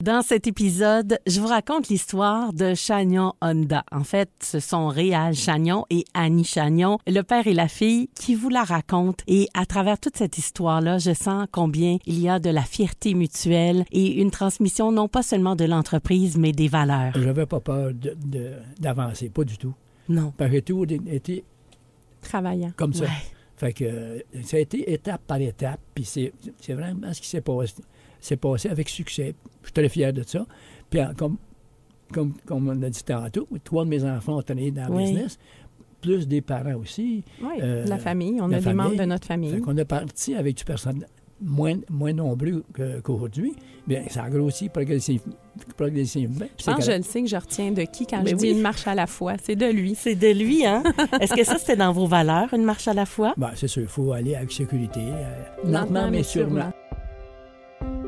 Dans cet épisode, je vous raconte l'histoire de Chagnon Honda. En fait, ce sont Réal Chagnon et Annie Chagnon, le père et la fille, qui vous la racontent. Et à travers toute cette histoire-là, je sens combien il y a de la fierté mutuelle et une transmission non pas seulement de l'entreprise, mais des valeurs. J'avais pas peur d'avancer, pas du tout. Non. Parce que j'ai toujours été travaillant. Comme ça. Ouais. Fait que ça a été étape par étape, puis c'est vraiment ce qui s'est passé. C'est passé avec succès. Je suis très fier de ça. Puis comme on a dit tantôt, 3 de mes enfants ont travaillé dans le business, plus des parents aussi. Oui, la famille. On a des membres de notre famille. Fait qu'on a parti avec du personnel moins nombreux qu'aujourd'hui. Bien, ça a grossi progressivement. Je pense que je le sais que je retiens de qui quand je dis une marche à la fois. C'est de lui. C'est de lui, hein? Est-ce que ça, c'était dans vos valeurs, une marche à la fois? Bien, c'est sûr, il faut aller avec sécurité. Lentement, mais sûrement.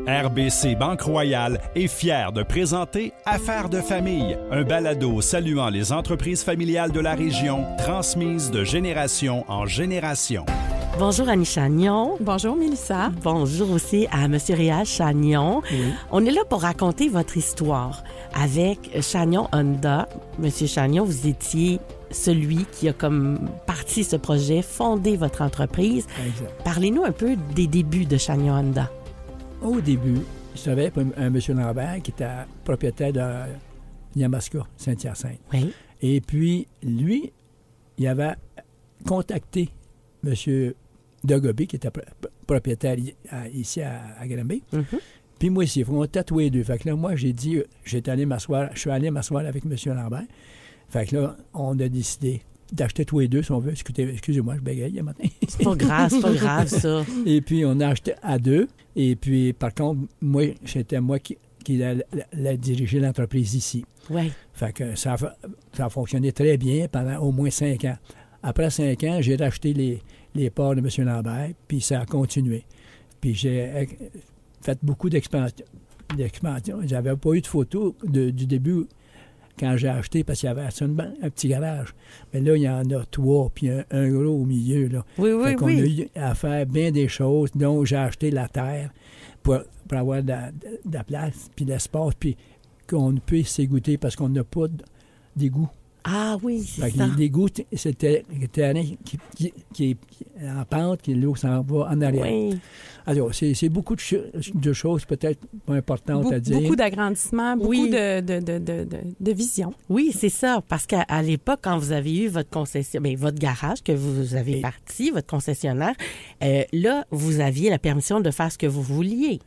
RBC Banque Royale est fier de présenter Affaires de famille, un balado saluant les entreprises familiales de la région, transmises de génération en génération. Bonjour Annie Chagnon. Bonjour Mélissa. Bonjour aussi à M. Réal Chagnon. Oui. On est là pour raconter votre histoire avec Chagnon Honda. Monsieur Chagnon, vous étiez celui qui a comme parti ce projet, fondé votre entreprise. Exact. Parlez-nous un peu des débuts de Chagnon Honda. Au début, je savais un monsieur Lambert qui était propriétaire de Yamaska, Saint-Hyacinthe. Oui. Et puis, lui, il avait contacté monsieur Degobé, qui était propriétaire ici à Granby. Mm-hmm. Puis moi aussi, on était tous les deux. Fait que là, moi, j'ai dit, je suis allé m'asseoir avec monsieur Lambert. Fait que là, on a décidé d'acheter tous les deux, si on veut. Excusez-moi, je bégaye le matin. C'est pas grave, ça. Et puis, on a acheté à deux. Et puis, par contre, c'était moi qui a dirigé l'entreprise ici. Oui. Fait que ça a fonctionné très bien pendant au moins 5 ans. Après 5 ans, j'ai racheté les parts de M. Lambert, puis ça a continué. Puis j'ai fait beaucoup d'expansion. J'avais pas eu de photos du début quand j'ai acheté, parce qu'il y avait seulement un petit garage. Mais là, il y en a 3, puis un gros au milieu. Là. Oui. A eu à faire bien des choses. Donc, j'ai acheté la terre pour avoir de la place, puis de l'espace, puis qu'on puisse s'égoutter, parce qu'on n'a pas d'égout. Ah oui, c'est Fait que ça. l'égout, c'était un terrain qui est en pente, qui l'eau s'en va en arrière. Oui. Alors, c'est beaucoup de choses peut-être pas importantes à dire. Beaucoup d'agrandissement, beaucoup de vision. Oui, c'est ça. Parce qu'à l'époque, quand vous avez eu votre votre garage que vous avez parti, votre concessionnaire, là, vous aviez la permission de faire ce que vous vouliez.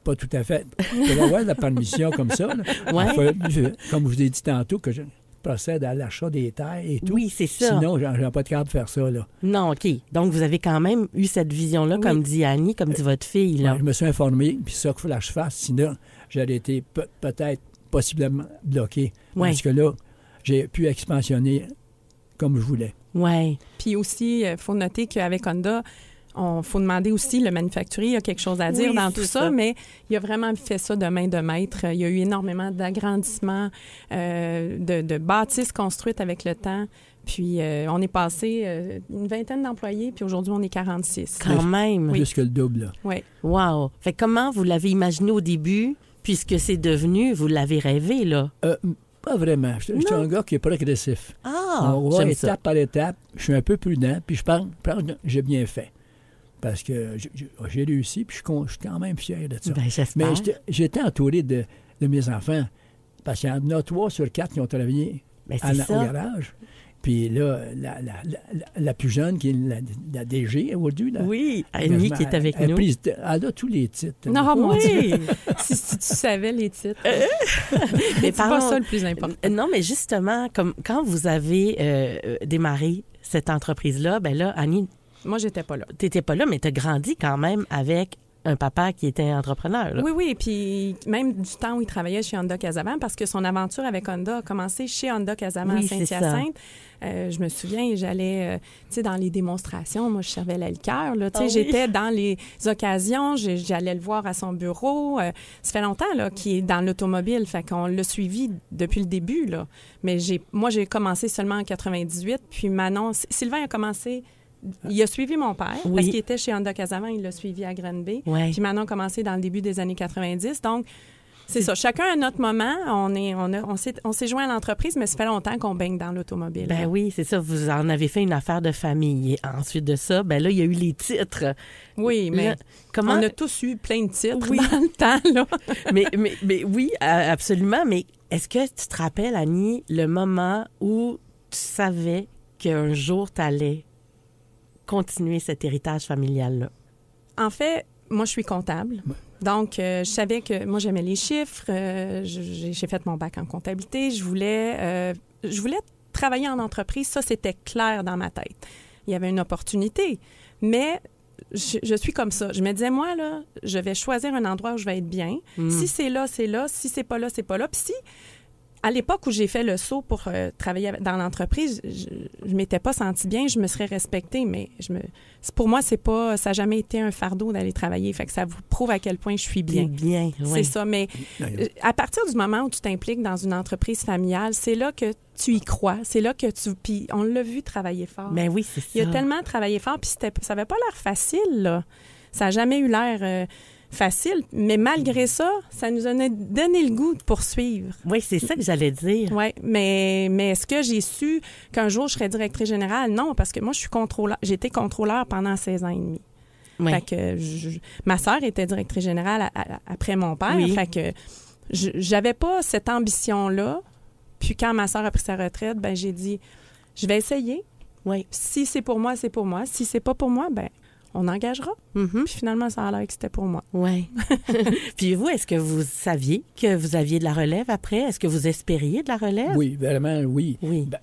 Pas tout à fait. Pour avoir la permission comme ça, là, Ouais. comme je vous ai dit tantôt, que je procède à l'achat des terres et tout. Oui, c'est ça. Sinon, j'en pas de carte de faire ça, là. Non, OK. Donc, vous avez quand même eu cette vision-là, comme dit Annie, comme dit votre fille, là. Ouais, je me suis informé, puis ça qu'il faut que je fasse. Sinon, j'aurais été peut-être possiblement bloqué. Ouais. Parce que là, j'ai pu expansionner comme je voulais. Oui. Puis aussi, il faut noter qu'avec Honda, il faut demander aussi, le manufacturier, il y a quelque chose à dire dans tout ça, mais il a vraiment fait ça de main de maître. Il y a eu énormément d'agrandissements, de bâtisses construites avec le temps. Puis, on est passé une vingtaine d'employés, puis aujourd'hui, on est 46. Quand même. Plus que le double, là. Oui. Wow. Fait que comment vous l'avez imaginé au début, puisque c'est devenu, vous l'avez rêvé, là? Pas vraiment. Je suis un gars qui est progressif. Ah, On va j'aime étape ça. par étape. Je suis un peu prudent, puis je pense que j'ai bien fait. Parce que j'ai réussi, puis je suis quand même fier de ça. Ben, j'espère. Mais j'étais entouré de mes enfants, parce qu'il y en a 3 sur 4 qui ont travaillé Ben, au c'est ça. garage. Puis là, la plus jeune, qui est la DG aujourd'hui, là, Oui, Annie qui est avec nous. Elle a tous les titres. Non, mon Oui. Dieu. si tu savais les titres. Mais C'est pas ça le plus important. Non, mais justement, comme quand vous avez démarré cette entreprise-là, ben là, Annie, Moi, j'étais pas là. t'étais pas là, mais t'as grandi quand même avec un papa qui était entrepreneur, là. Oui, oui. Puis même du temps où il travaillait chez Honda Casamance, parce que son aventure avec Honda a commencé chez Honda Casamance Oui, à c'est Saint-Hyacinthe. Je me souviens, j'allais, dans les démonstrations. Moi, je servais la liqueur, là. Ah oui. J'étais dans les occasions. J'allais le voir à son bureau. Ça fait longtemps, là, qu'il est dans l'automobile. Fait qu'on l'a suivi depuis le début, là. Mais moi, j'ai commencé seulement en 98. Puis Manon, Sylvain a commencé... Il a suivi mon père, Oui. parce qu'il était chez Honda Casamance, il l'a suivi à Granby. Ouais. Puis Manon a commencé dans le début des années 90. Donc, C'est ça. Chacun à notre moment. On s'est joint à l'entreprise, mais ça fait longtemps qu'on baigne dans l'automobile. Ben oui, c'est ça. Vous en avez fait une affaire de famille. Et ensuite de ça, ben là, il y a eu les titres. Oui, mais là, comment... on a tous eu plein de titres oui. dans le temps, là. mais oui, absolument. Mais est-ce que tu te rappelles, Annie, le moment où tu savais qu'un jour, tu allais continuer cet héritage familial-là? En fait, moi, je suis comptable. Donc, je savais que moi, j'aimais les chiffres. J'ai fait mon bac en comptabilité. Je voulais travailler en entreprise. Ça, c'était clair dans ma tête. Il y avait une opportunité. Mais je suis comme ça. Je me disais, moi, là, je vais choisir un endroit où je vais être bien. Si c'est là, c'est là. Si c'est pas là, c'est pas là. Puis si, à l'époque où j'ai fait le saut pour travailler dans l'entreprise, je m'étais pas sentie bien, je me serais respectée, mais pour moi, ça n'a jamais été un fardeau d'aller travailler. Fait que ça vous prouve à quel point je suis bien. Bien, oui. C'est ça, mais à partir du moment où tu t'impliques dans une entreprise familiale, c'est là que tu y crois, c'est là que tu... Puis on l'a vu travailler fort. Mais oui, c'est ça. Il a tellement travaillé fort, puis ça n'avait pas l'air facile, là. Ça n'a jamais eu l'air... facile, mais malgré ça, ça nous a donné le goût de poursuivre. Oui, c'est ça que j'allais dire. Oui, mais est-ce que j'ai su qu'un jour, je serais directrice générale? Non, parce que moi, j'étais contrôleur pendant 16 ans et demi. Oui. Fait que ma sœur était directrice générale après mon père. Oui. Fait que j'avais pas cette ambition-là. Puis quand ma sœur a pris sa retraite, ben j'ai dit, je vais essayer. Oui. Si c'est pour moi, c'est pour moi. Si c'est pas pour moi, ben on engagera. Mm-hmm. Puis finalement, ça a l'air que c'était pour moi. Oui. Puis vous, est-ce que vous saviez que vous aviez de la relève après? Est-ce que vous espériez de la relève? Oui, vraiment, oui. Oui. Ben,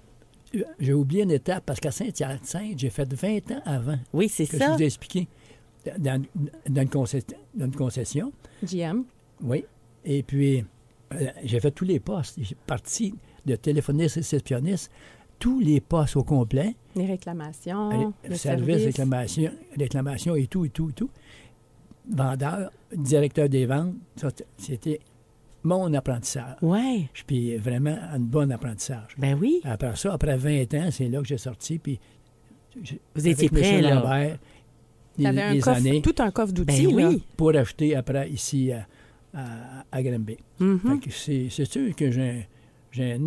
j'ai oublié une étape parce qu'à Saint-Hyacinthe, j'ai fait 20 ans avant. Oui, c'est que ça. je vous ai expliqué. Dans une concession. GM. Oui. Et puis, j'ai fait tous les postes. J'ai parti de téléphoniste, réceptionniste, tous les postes au complet. Les réclamations, le service, réclamation et tout. Vendeur, directeur des ventes, ça, c'était mon apprentissage. Oui. Puis vraiment un bon apprentissage. Ben oui. Après ça, après 20 ans, c'est là que j'ai sorti. Puis vous étiez prêt, là. Lambert, tu avais tout un coffre d'outils, ben oui. là, pour acheter après ici à Granby. Mm-hmm. Fait que c'est sûr que j'ai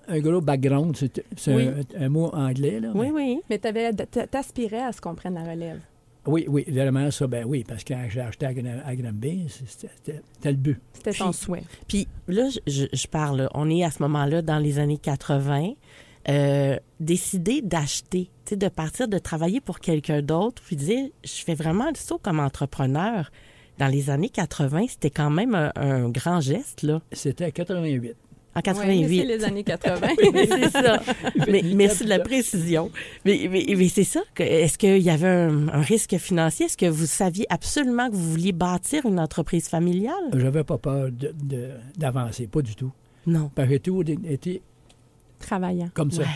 un gros background, c'est oui. un mot anglais. Là, oui, oui. Mais t'aspirais à ce qu'on prenne la relève. Oui, vraiment, ça, ben oui, parce que quand j'ai acheté à Granby, c'était le but. C'était ton souhait. Puis là, je parle, on est à ce moment-là dans les années 80, décider d'acheter, de partir, de travailler pour quelqu'un d'autre, puis dire, je fais vraiment le saut comme entrepreneur. Dans les années 80, c'était quand même un grand geste, là. C'était en 88. En 88. Oui, c'est les années 80. C'est ça. Mais merci de la précision. Mais c'est ça. Est-ce qu'il y avait un risque financier? Est-ce que vous saviez absolument que vous vouliez bâtir une entreprise familiale? J'avais pas peur d'avancer, pas du tout. Non. Parce que j'ai toujours été travaillant. Comme ça. Ouais.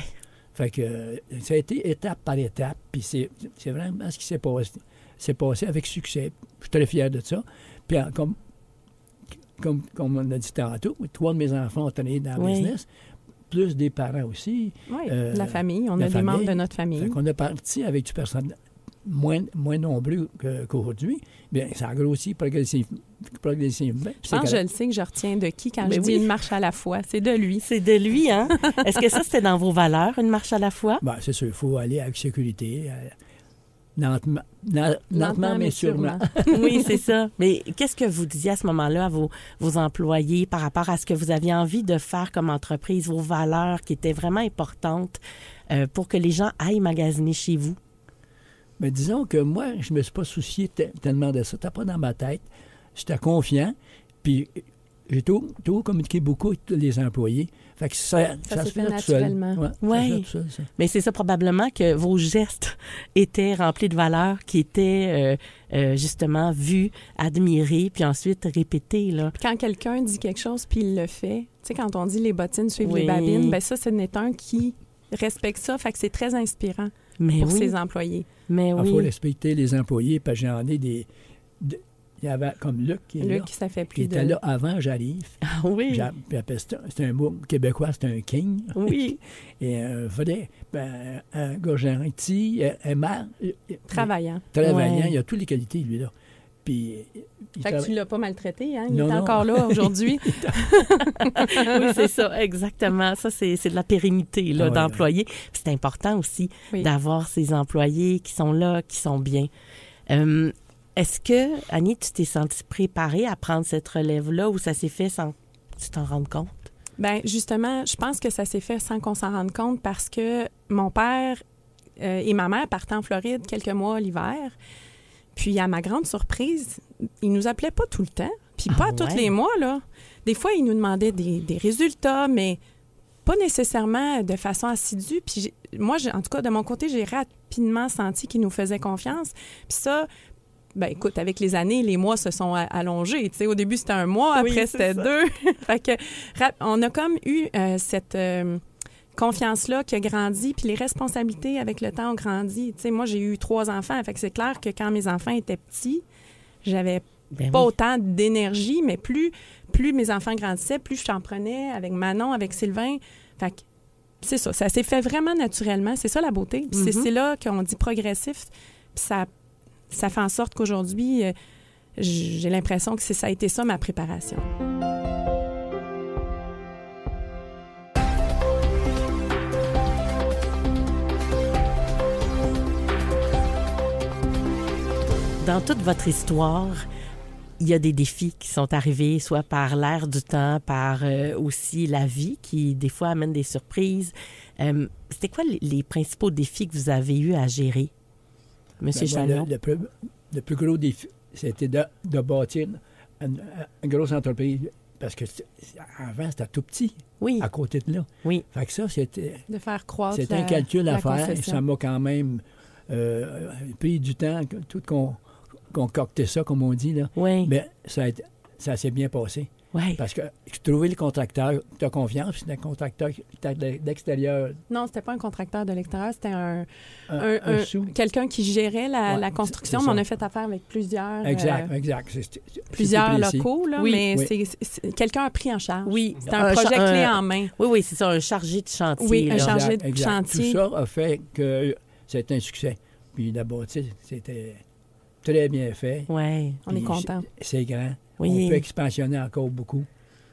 Fait que ça a été étape par étape. Puis c'est vraiment ce qui s'est passé. C'est passé avec succès. Je suis très fier de ça. Puis comme on a dit tantôt, 3 de mes enfants ont travaillé dans le business, plus des parents aussi. Oui, la famille. On a des membres de notre famille. Fait qu'on est parti avec du personnel moins nombreux qu'aujourd'hui. Bien, ça a grossi progressivement. Je pense que je le sais que je retiens de qui quand je dis une marche à la fois. C'est de lui. C'est de lui, hein? Est-ce que ça, c'était dans vos valeurs, une marche à la fois? Bien, c'est sûr. Il faut aller avec sécurité. Lentement, mais sûrement. Oui, c'est ça. Mais qu'est-ce que vous disiez à ce moment-là à vos employés par rapport à ce que vous aviez envie de faire comme entreprise, vos valeurs qui étaient vraiment importantes pour que les gens aillent magasiner chez vous? Mais disons que moi, je ne me suis pas soucié tellement de ça. C'était pas dans ma tête. J'étais confiant. Puis j'ai toujours communiqué beaucoup avec tous les employés. Fait que ça se fait naturellement. Oui. Mais c'est ça probablement que vos gestes étaient remplis de valeurs qui étaient justement vues, admirées, puis ensuite répétées. Là. Puis quand quelqu'un dit quelque chose puis il le fait, tu sais, quand on dit les bottines suivent les babines, bien ça, ce n'est un qui respecte ça. Fait que c'est très inspirant pour ses employés. Mais il faut respecter les employés, parce que j'en ai des... Il y avait comme Luc qui est là. Luc, ça fait plus qui était là avant, j'arrive. Ah oui. C'est un mot québécois, c'est un king. Oui. Et un gars gentil, aimant. Travaillant. Travaillant, il a toutes les qualités, lui, là. Puis, fait que tu l'as pas maltraité, hein? Il Non, est non. encore là aujourd'hui. Oui, c'est ça, exactement. Ça, c'est de la pérennité là, Ah oui, d'employés. Puis c'est important aussi Oui. d'avoir ces employés qui sont là, qui sont bien. Est-ce que, Annie, tu t'es sentie préparée à prendre cette relève-là ou ça s'est fait sans que tu t'en rendes compte? Bien, justement, je pense que ça s'est fait sans qu'on s'en rende compte parce que mon père et ma mère partaient en Floride quelques mois l'hiver. Puis, à ma grande surprise, ils nous appelaient pas tout le temps. Puis, pas tous les mois, là. Des fois, ils nous demandaient des résultats, mais pas nécessairement de façon assidue. Puis, moi, en tout cas, de mon côté, j'ai rapidement senti qu'ils nous faisaient confiance. Puis ça, ben écoute, avec les années, les mois se sont allongés. Tu sais, au début, c'était 1 mois, Oui, après, c'est c'était 2. Fait que, on a comme eu cette confiance-là qui a grandi, puis les responsabilités avec le temps ont grandi. Tu sais, moi, j'ai eu 3 enfants, fait que c'est clair que quand mes enfants étaient petits, j'avais pas autant d'énergie, mais plus mes enfants grandissaient, plus j'en prenais avec Manon, avec Sylvain. Fait que c'est ça s'est fait vraiment naturellement. C'est ça la beauté. Puis c'est là qu'on dit progressif, puis ça fait en sorte qu'aujourd'hui, j'ai l'impression que ça a été ça ma préparation. Dans toute votre histoire, il y a des défis qui sont arrivés, soit par l'air du temps, par aussi la vie, qui des fois amène des surprises. C'était quoi les principaux défis que vous avez eu à gérer, M. Chagnon? Le plus gros défi, c'était de bâtir une grosse entreprise. Parce que avant, c'était tout petit, Oui. à côté de là. Oui. Fait que ça, c'était De faire croître un calcul à faire. concession. Ça m'a quand même pris du temps, tout concocter ça, comme on dit. Là. Oui. Mais ça s'est bien passé. Oui. Parce que trouver le contracteur, tu as confiance, c'est un contracteur d'extérieur. Non, c'était pas un contracteur de l'extérieur, c'était un sous. quelqu'un qui gérait la construction, c'est mais on ça. a fait affaire avec plusieurs Exact. plusieurs C'était précis. locaux, là, Oui, mais oui. quelqu'un a pris en charge. Oui. C'était un projet clé en main. Oui, c'est ça, un chargé de chantier. Oui, un là. chargé de Exact. chantier. Tout ça a fait que c'était un succès. Puis la bâtisse, c'était très bien fait. Oui. On est Puis content. C'est grand. Oui. On peut expansionner encore beaucoup.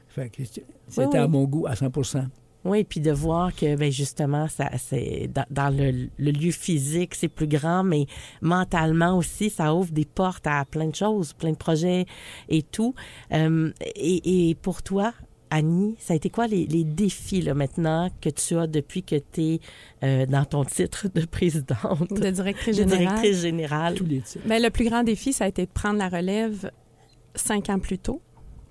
Fait que c'était oui. à mon goût à 100%. Oui, puis de voir que, ben justement, ça, c'est dans le lieu physique, c'est plus grand, mais mentalement aussi, ça ouvre des portes à plein de choses, plein de projets et tout. Et pour toi, Annie, ça a été quoi les défis là, maintenant que tu as depuis que tu es dans ton titre de présidente? De directrice de générale. directrice générale. Tous les titres. Bien, le plus grand défi, ça a été de prendre la relève 5 ans plus tôt.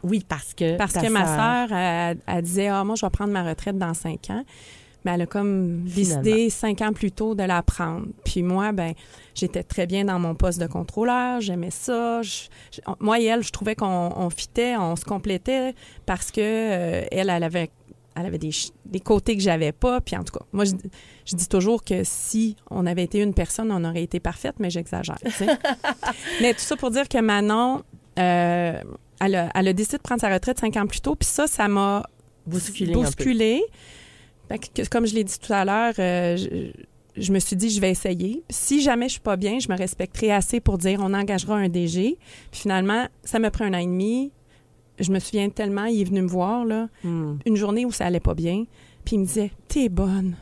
Oui, parce que Ma sœur, elle disait « Ah, moi, je vais prendre ma retraite dans 5 ans. » Mais elle a comme décidé 5 ans plus tôt de la prendre. Puis moi, ben j'étais très bien dans mon poste de contrôleur. J'aimais ça. Moi et elle, je trouvais qu'on fitait, on se complétait parce que elle avait des côtés que j'avais pas. Puis en tout cas, moi, je dis toujours que si on avait été une personne, on aurait été parfaite, mais j'exagère. Tu sais. Mais tout ça pour dire que Manon... Elle a décidé de prendre sa retraite 5 ans plus tôt, puis ça m'a bousculé. Fait que, comme je l'ai dit tout à l'heure, je me suis dit, je vais essayer. Si jamais je suis pas bien, je me respecterai assez pour dire, on engagera un DG. Puis finalement, ça m'a pris 1 an et demi. Je me souviens tellement, il est venu me voir, là, une journée où ça allait pas bien, puis il me disait, t'es bonne.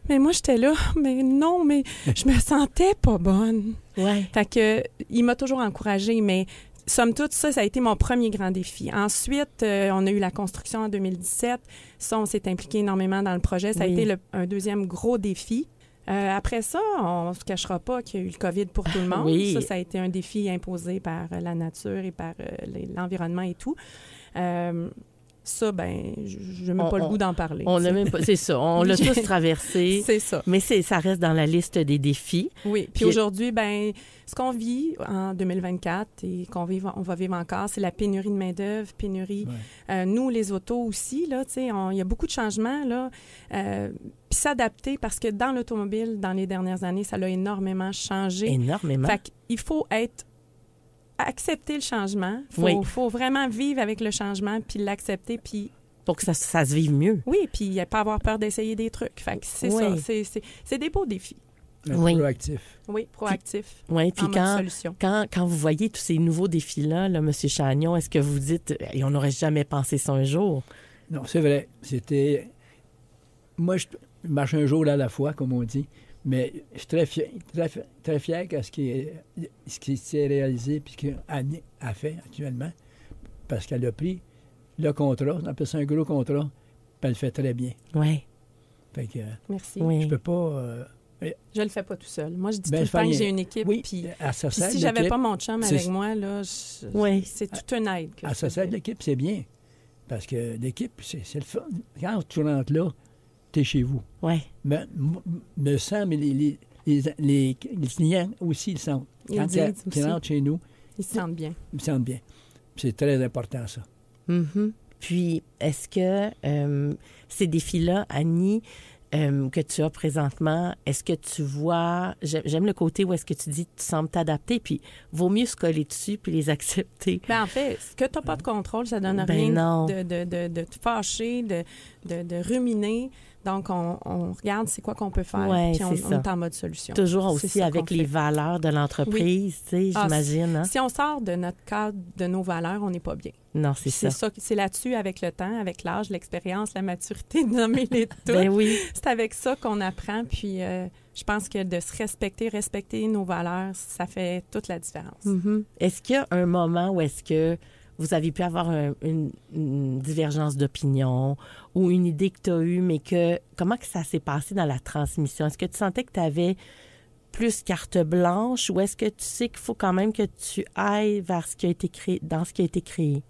Mais moi, j'étais là, mais non, mais je me sentais pas bonne. Ouais. Fait que, il m'a toujours encouragée, mais somme toute, ça a été mon premier grand défi. Ensuite, on a eu la construction en 2017. Ça, on s'est impliqué énormément dans le projet. Ça a été un deuxième gros défi. Après ça, on ne se cachera pas qu'il y a eu le COVID pour tout le monde. Oui. Ça a été un défi imposé par la nature et par l'environnement et tout. Ça, ben, je n'ai même pas le goût d'en parler. On n'a même pas, c'est ça, on l'a tous traversé. C'est ça. Mais ça reste dans la liste des défis. Oui. Puis aujourd'hui, ben, ce qu'on vit en 2024 et on va vivre encore, c'est la pénurie de main-d'œuvre, pénurie. Ouais. Nous, les autos aussi, là, tu sais, il y a beaucoup de changements, là. Puis s'adapter parce que dans l'automobile, dans les dernières années, ça a énormément changé. Énormément. Fait qu'il faut accepter le changement. Faut vraiment vivre avec le changement puis l'accepter puis pour que ça se vive mieux. Oui, puis pas avoir peur d'essayer des trucs. Fait que c'est ça, c'est des beaux défis. Oui. Proactif. Oui, proactif. Oui, puis en mode solution. quand vous voyez tous ces nouveaux défis-là, M. Chagnon, est-ce que vous dites, et on n'aurait jamais pensé ça un jour? Non, c'est vrai. C'était... Moi, je marche un jour à la fois, comme on dit, mais je suis très fier de ce qui s'est réalisé puis ce qu'Annie a fait actuellement, parce qu'elle a pris le contrat, on appelle ça un gros contrat, puis elle le fait très bien. Oui. Fait que Merci. Oui. je peux pas... Je le fais pas tout seul. Moi, je dis Ben, tout le temps faire que rien. j'ai une équipe. Oui, Puis à ça si sert j'avais l'équipe. pas mon chum c'est- avec moi, là, Oui. c'est toute une aide. Que À je ça sert fais. l'équipe, c'est bien. Parce que l'équipe, c'est le fun. Quand tu rentres là, tu es chez vous. Oui. Mais me semble, les clients aussi le sentent. Ils Quand le disent tu aussi. rentres chez nous, Ils se sentent bien. ils me sentent bien. C'est très important, ça. Mhm. Puis, est-ce que ces défis-là, Annie, que tu as présentement, est-ce que tu vois... J'aime le côté où est-ce que tu dis tu sembles t'adapter, puis vaut mieux se coller dessus puis les accepter. Ben, en fait, ce que tu n'as pas de contrôle, ça donne Ben rien non. de te fâcher, de ruminer. Donc, on regarde c'est quoi qu'on peut faire, Ouais, puis on c'est ça. est en mode solution. Toujours C'est aussi ça avec qu'on les fait. valeurs de l'entreprise, tu sais, Ah, j'imagine. Hein? Si on sort de notre cadre, de nos valeurs, on n'est pas bien. Non, c'est ça. C'est là-dessus, avec le temps, avec l'âge, l'expérience, la maturité, de nommer les toutes. Ben oui. C'est avec ça qu'on apprend. Puis, je pense que de se respecter nos valeurs, ça fait toute la différence. Mhm. Est-ce qu'il y a un moment où est-ce que vous avez pu avoir une divergence d'opinion ou une idée que tu as eue, mais que comment que ça s'est passé dans la transmission? Est-ce que tu sentais que tu avais plus carte blanche ou est-ce que tu sais qu'il faut quand même que tu ailles vers ce qui a été créé, dans ce qui a été créé?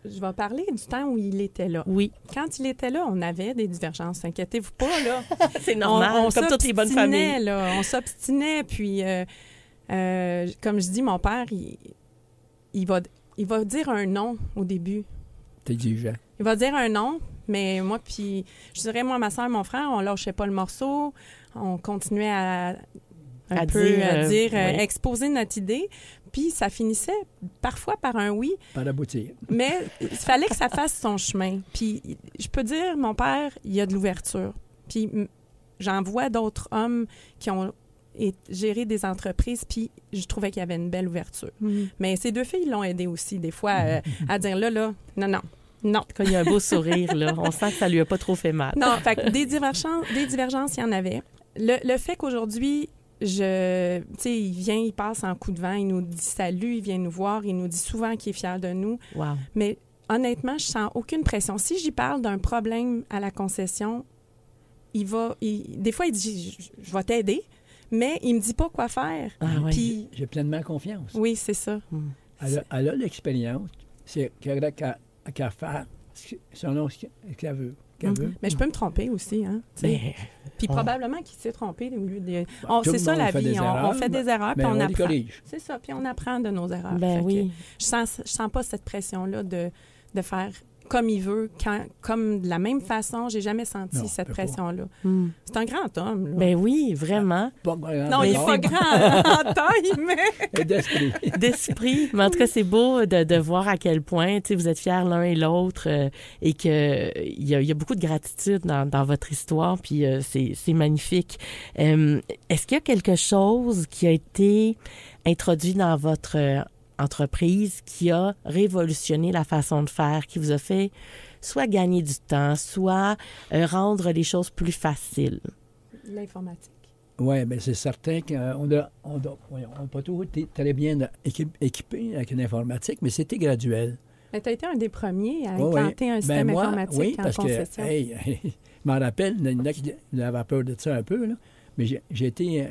Je vais parler du temps où il était là. Oui. Quand il était là, on avait des divergences. Inquiétez-vous pas, là. C'est normal, comme toutes les bonnes s'obstinait, familles. là. On s'obstinait, puis comme je dis, mon père, il va dire un non au début. T'es exigeant. Il va dire un non, mais moi, puis je dirais, moi, ma soeur et mon frère, on lâchait pas le morceau. On continuait à dire, oui. exposer notre idée. Puis ça finissait parfois par un oui, Par aboutir. mais il fallait que ça fasse son chemin. Puis je peux dire, mon père, il y a de l'ouverture. Puis j'en vois d'autres hommes qui ont géré des entreprises, puis je trouvais qu'il y avait une belle ouverture. Mais ces deux filles l'ont aidé aussi, des fois, à dire là, non. Quand il y a un beau sourire, là, on sent que ça lui a pas trop fait mal. Non, fait que des divergences, il y en avait. Le fait qu'aujourd'hui, tu sais, il passe en coup de vent, il nous dit salut, il vient nous voir, il nous dit souvent qu'il est fier de nous. Wow. Mais honnêtement, je sens aucune pression. Si j'y parle d'un problème à la concession, des fois, il dit je vais t'aider, mais il me dit pas quoi faire. Ah, oui. Puis, J'ai pleinement confiance. oui, c'est ça. Elle a l'expérience. C'est qu'à faire selon ce qu'elle veut. Mais je peux me tromper aussi, hein. tu sais. Mais, Puis probablement qu'il s'est trompé. Tout C'est le ça monde la fait vie. des On erreurs, fait des erreurs, puis mais on on les apprend. corrige. C'est ça, puis on apprend de nos erreurs. ben Fait que oui. je sens pas cette pression-là de faire comme il veut, comme de la même façon. J'ai jamais senti Non, cette peut pas. pression-là. Hmm. C'est un grand homme, là. Ben oui, vraiment. Non, il est pas grand en taille, mais... D'esprit. D'esprit. Mais en tout cas, c'est beau de voir à quel point vous êtes fiers l'un et l'autre et qu'il y a beaucoup de gratitude dans votre histoire, puis c'est magnifique. Est-ce qu'il y a quelque chose qui a été introduit dans votre entreprise qui a révolutionné la façon de faire, qui vous a fait soit gagner du temps, soit rendre les choses plus faciles? L'informatique. Oui, bien, c'est certain qu'on n'a pas toujours été très bien équipés avec l'informatique, mais c'était graduel. Mais tu as été un des premiers à Oui, implanter un système moi, informatique oui, en parce concession. que, je m'en rappelle, il y en a qui avaient peur de ça un peu, là, mais j'ai été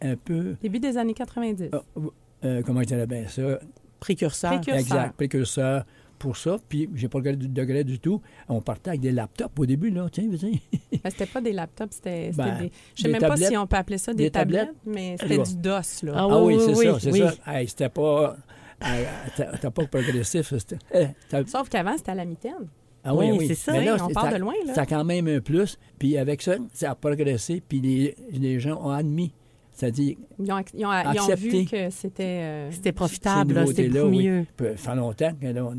un peu, Début des années 90. comment je dirais bien ça? Précurseur. Exact, précurseur pour ça, puis j'ai pas le degré du tout. On partait avec des laptops au début, là, tiens, vas-y. Ben, c'était pas des laptops, c'était Ben, des... Je sais des même pas tablettes. si on peut appeler ça des tablettes, mais c'était vois. du DOS, là. Ah oui, c'est oui, ça, c'est oui. ça. Hey, c'était pas... T'as pas progressif. Sauf qu'avant, c'était à la mitaine. Ah oui, Oui, oui. c'est ça. Mais là, On part de loin, là. Ça a quand même un plus. Puis avec ça, ça a progressé. Puis les gens ont admis. C'est-à-dire, Ils ont accepté. vu que c'était... C'était profitable, là, c'était nouveautés-là, beaucoup oui. mieux. Ça fait longtemps que là,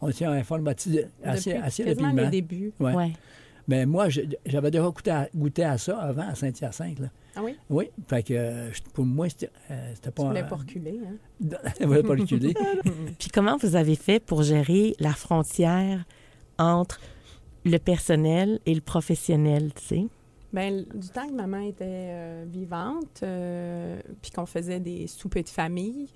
on s'est informatisé assez depuis quasiment rapidement. les débuts. Ouais. Ouais. Mais moi, j'avais déjà goûté à ça avant, à Saint-Hyacinthe. Là. Ah oui? Oui, fait que pour moi, c'était pas... Tu voulais pas reculer, hein? Je voulais pas reculer. Puis comment vous avez fait pour gérer la frontière entre le personnel et le professionnel, tu sais? Bien, du temps que maman était vivante, puis qu'on faisait des soupers de famille,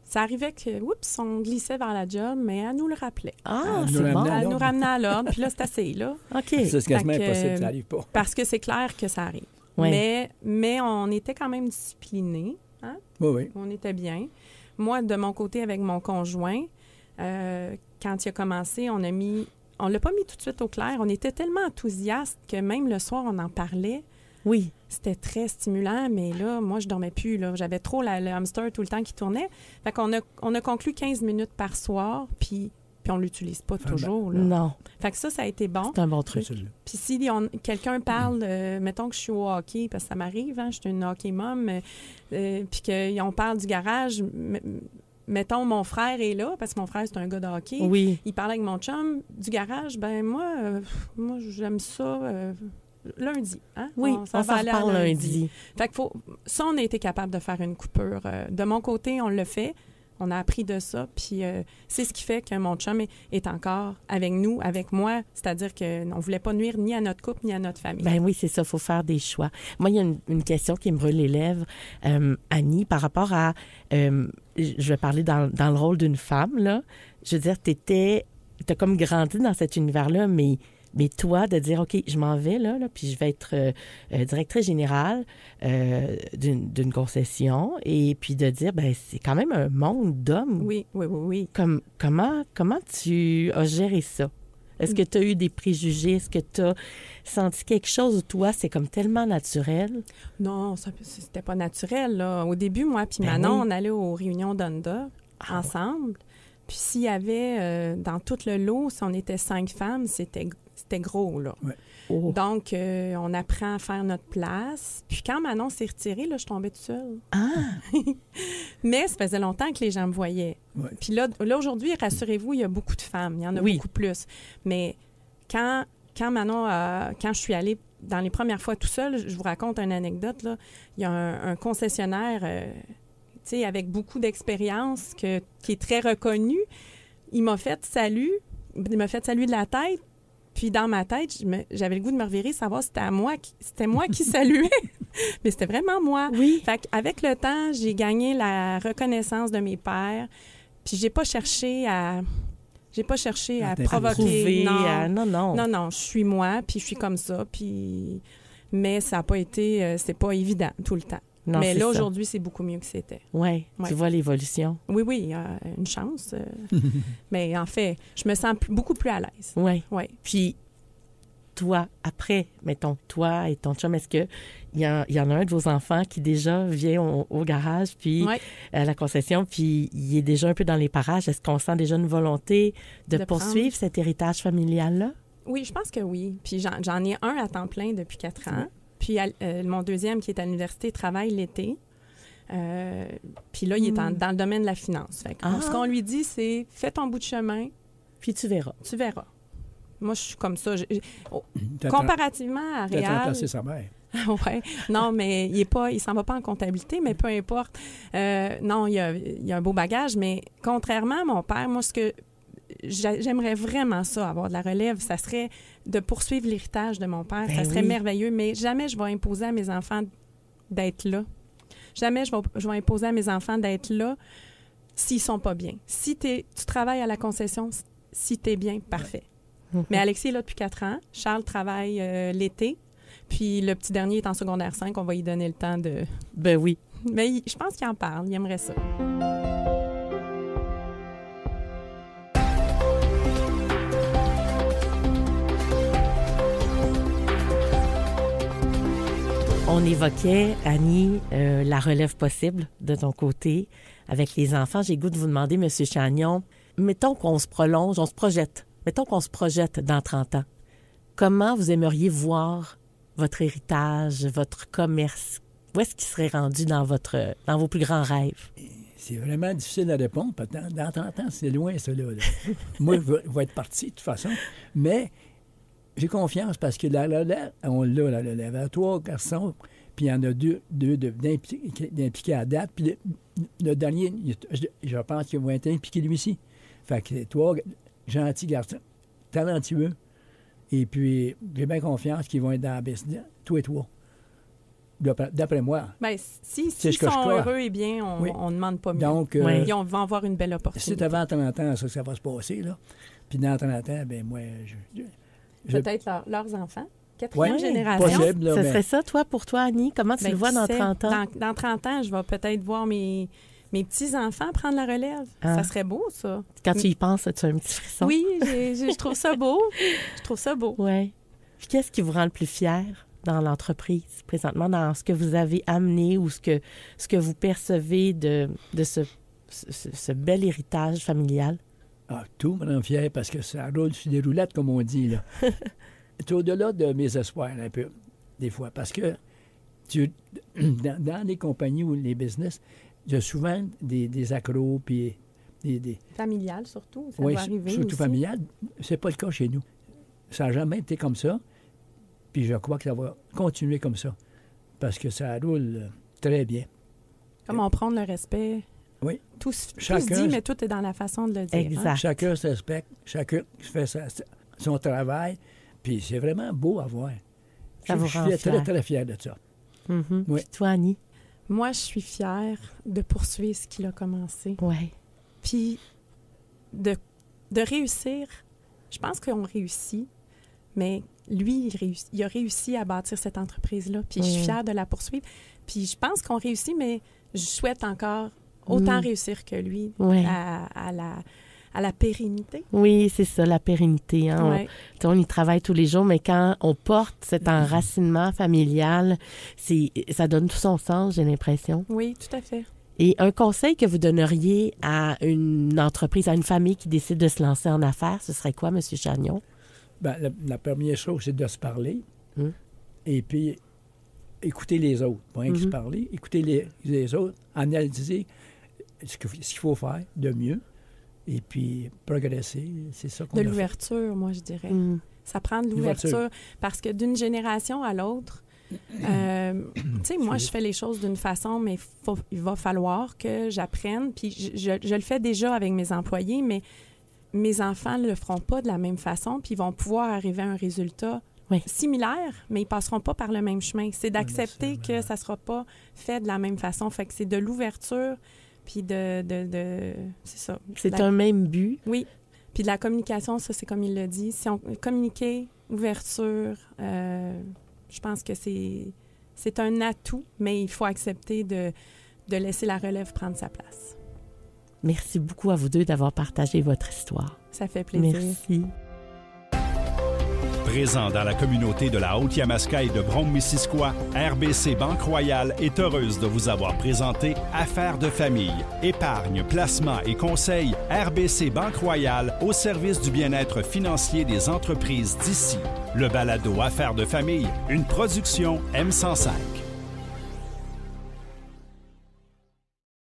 ça arrivait que, oups, on glissait vers la job, mais elle nous le rappelait. Ah, nous c'est bon. ramenait Elle nous ramenait à l'ordre, puis là, c'est assez, là. OK. C'est quasiment Fait que, impossible, ça n'arrive pas. Parce que c'est clair que ça arrive. Ouais. Mais on était quand même disciplinés. Hein? Oui, oui. On était bien. Moi, de mon côté, avec mon conjoint, quand il a commencé, on l'a pas mis tout de suite au clair. On était tellement enthousiastes que même le soir, on en parlait. Oui. C'était très stimulant, mais là, moi, je dormais plus. Là. J'avais trop le hamster tout le temps qui tournait. Fait qu'on a conclu 15 minutes par soir, puis on l'utilise pas toujours. Là. Non. Fait que ça a été bon. C'est un bon truc. Puis si quelqu'un parle, mettons que je suis au hockey, parce que ça m'arrive, hein, je suis une hockey mom, puis qu'on parle du garage, mettons mon frère est là, parce que mon frère, c'est un gars de hockey. Oui. Il parle avec mon chum du garage, ben moi j'aime ça lundi. Hein? Oui, on s'en reparle lundi. Fait que ça, on a été capable de faire une coupure. De mon côté, on l'a fait. On a appris de ça, puis c'est ce qui fait que mon chum est encore avec nous, avec moi, c'est-à-dire qu'on ne voulait pas nuire ni à notre couple, ni à notre famille. Ben oui, c'est ça, il faut faire des choix. Moi, il y a une question qui me brûle les lèvres, Annie, par rapport à, je vais parler dans le rôle d'une femme, là. Je veux dire, t'as comme grandi dans cet univers-là, mais toi, de dire, OK, je m'en vais, là, puis je vais être directrice générale d'une concession, et puis de dire, ben c'est quand même un monde d'hommes. Oui. Comment tu as géré ça? Est-ce que tu as eu des préjugés? Est-ce que tu as senti quelque chose où toi, c'est comme tellement naturel? Non, c'était pas naturel, là. Au début, moi puis Ben Manon, oui. on allait aux réunions d'Honda ensemble. Puis s'il y avait, dans tout le lot, si on était 5 femmes, c'était gros, là. Ouais. Oh. Donc, on apprend à faire notre place. Puis quand Manon s'est retirée, là, je tombais toute seule. Ah! Mais ça faisait longtemps que les gens me voyaient. Ouais. Puis là aujourd'hui, rassurez-vous, il y a beaucoup de femmes. Il y en a Oui. beaucoup plus. Mais quand Manon, quand je suis allée dans les premières fois tout seul, je vous raconte une anecdote, là. Il y a un concessionnaire, tu sais, avec beaucoup d'expérience, qui est très reconnu. Il m'a fait salut de la tête. Puis dans ma tête, j'avais le goût de me revirer, savoir si c'était moi qui saluais. Mais c'était vraiment moi. Oui. Fait qu'avec le temps, j'ai gagné la reconnaissance de mes pairs. Puis j'ai pas cherché à provoquer. Non, je suis moi, puis je suis comme ça. Puis mais ça n'a pas été, c'est pas évident tout le temps. Non, mais c'est là ça. aujourd'hui, c'est beaucoup mieux que c'était. Ouais. Ouais. Tu vois l'évolution. Oui, une chance. Mais en fait, je me sens beaucoup plus à l'aise. Oui. Oui. Puis, toi, après, mettons, toi et ton chum, est-ce qu'il y en a un de vos enfants qui déjà vient au garage, puis Ouais. à la concession, puis il est déjà un peu dans les parages? Est-ce qu'on sent déjà une volonté de poursuivre prendre. cet héritage familial-là? Oui, je pense que oui. Puis j'en ai un à temps plein depuis 4 ans. Puis mon deuxième, qui est à l'université, travaille l'été. Puis là, il est dans le domaine de la finance. Fait que ce qu'on lui dit, c'est « Fais ton bout de chemin, Puis tu verras. tu verras. » Moi, je suis comme ça. Comparativement à Peut-être Réal... remplacer sa mère. Ouais. Non, mais il s'en va pas en comptabilité, mais peu importe. Non, il y a un beau bagage, mais contrairement à mon père, moi, ce que j'aimerais vraiment ça, avoir de la relève, ça serait de poursuivre l'héritage de mon père. Ben Ça serait oui. merveilleux, mais jamais je vais imposer à mes enfants d'être là. Jamais je vais imposer à mes enfants d'être là s'ils sont pas bien. Si tu travailles à la concession, si tu es bien, parfait. Mais Alexis est là depuis 4 ans. Charles travaille l'été. Puis le petit dernier est en secondaire 5. On va lui donner le temps de... Ben oui. Mais je pense qu'il en parle. Il aimerait ça. On évoquait, Annie, la relève possible de ton côté avec les enfants. J'ai le goût de vous demander, M. Chagnon, mettons qu'on se prolonge, mettons qu'on se projette dans 30 ans. Comment vous aimeriez voir votre héritage, votre commerce? Où est-ce qu'il serait rendu dans vos plus grands rêves? C'est vraiment difficile à répondre. Dans 30 ans, c'est loin, ça, là. Moi, je vais être parti, de toute façon. Mais J'ai confiance parce que la relève, on l'a, la relève. Il y a 3 garçons, puis il y en a deux d'impliqués à date. Puis le dernier, je pense qu'il va être impliqué lui aussi. Fait que 3 gentils garçons, talentueux. Et puis, j'ai bien confiance qu'ils vont être dans la business, tous et 3. D'après moi. Bien, s'ils sont heureux et bien, on ne demande pas mieux. Donc, ils vont avoir une belle opportunité. C'est avant 30 ans, ça va se passer, là. Puis dans 30 ans, bien, moi, peut-être leurs enfants. 4e génération. Possible, là, ce serait ça, pour toi, Annie? Comment tu le vois dans 30 ans? Dans 30 ans, je vais peut-être voir mes petits-enfants prendre la relève. Ah. Ça serait beau, ça. Quand tu y penses, as-tu un petit frisson? Oui, je trouve ça beau. Je trouve ça beau. Oui. Puis qu'est-ce qui vous rend le plus fier dans l'entreprise, présentement, dans ce que vous avez amené ou ce que vous percevez de ce bel héritage familial? Ah, tout me rend fier parce que ça roule sur des roulettes, comme on dit, là. C'est au-delà de mes espoirs, un peu, des fois. Parce que dans les compagnies ou les business, il y a souvent des accros, puis des... Familiales, surtout. Ça oui, va arriver surtout aussi. familial. C'est pas le cas chez nous. Ça n'a jamais été comme ça. Puis je crois que ça va continuer comme ça. Parce que ça roule très bien. Comme on prend le respect. Oui. Tout se dit, mais tout est dans la façon de le dire. Exact. Hein? Chacun se respecte, chacun fait son travail, puis c'est vraiment beau à voir. Je suis très, très fier de ça. Mm-hmm. Oui. Puis toi, Annie? Moi, je suis fière de poursuivre ce qu'il a commencé. Oui. Puis de réussir. Je pense qu'on réussit, mais lui, il a réussi à bâtir cette entreprise-là. Puis je suis fière de la poursuivre. Puis je pense qu'on réussit, mais je souhaite encore autant réussir que lui à la pérennité. Oui, c'est ça, la pérennité. Hein? On y travaille tous les jours, mais quand on porte cet enracinement familial, ça donne tout son sens, j'ai l'impression. Oui, tout à fait. Et un conseil que vous donneriez à une entreprise, à une famille qui décide de se lancer en affaires, ce serait quoi, M. Chagnon? Bien, la première chose, c'est de se parler. Et puis, écouter les autres. Pas rien que se parler. Écouter les autres, analyser ce qu'il faut faire de mieux. Et puis, progresser. C'est ça qu'on a fait. De l'ouverture, moi, je dirais. Ça prend de l'ouverture. Parce que d'une génération à l'autre, tu sais, moi, je fais les choses d'une façon, mais il va falloir que j'apprenne. Puis je le fais déjà avec mes employés, mais mes enfants ne le feront pas de la même façon, puis ils vont pouvoir arriver à un résultat similaire, mais ils ne passeront pas par le même chemin. C'est d'accepter que ça ne sera pas fait de la même façon. Fait que c'est de l'ouverture, puis c'est ça. C'est un même but. Oui. Puis de la communication, ça, c'est comme il l'a dit. Si on communiquer, ouverture, je pense que c'est un atout, mais il faut accepter de laisser la relève prendre sa place. Merci beaucoup à vous deux d'avoir partagé votre histoire. Ça fait plaisir. Merci. Présent dans la communauté de la Haute-Yamaska et de Brome-Missisquoi, RBC Banque Royale est heureuse de vous avoir présenté Affaires de famille. Épargne, placement et conseils, RBC Banque Royale au service du bien-être financier des entreprises d'ici. Le balado Affaires de famille, une production M105.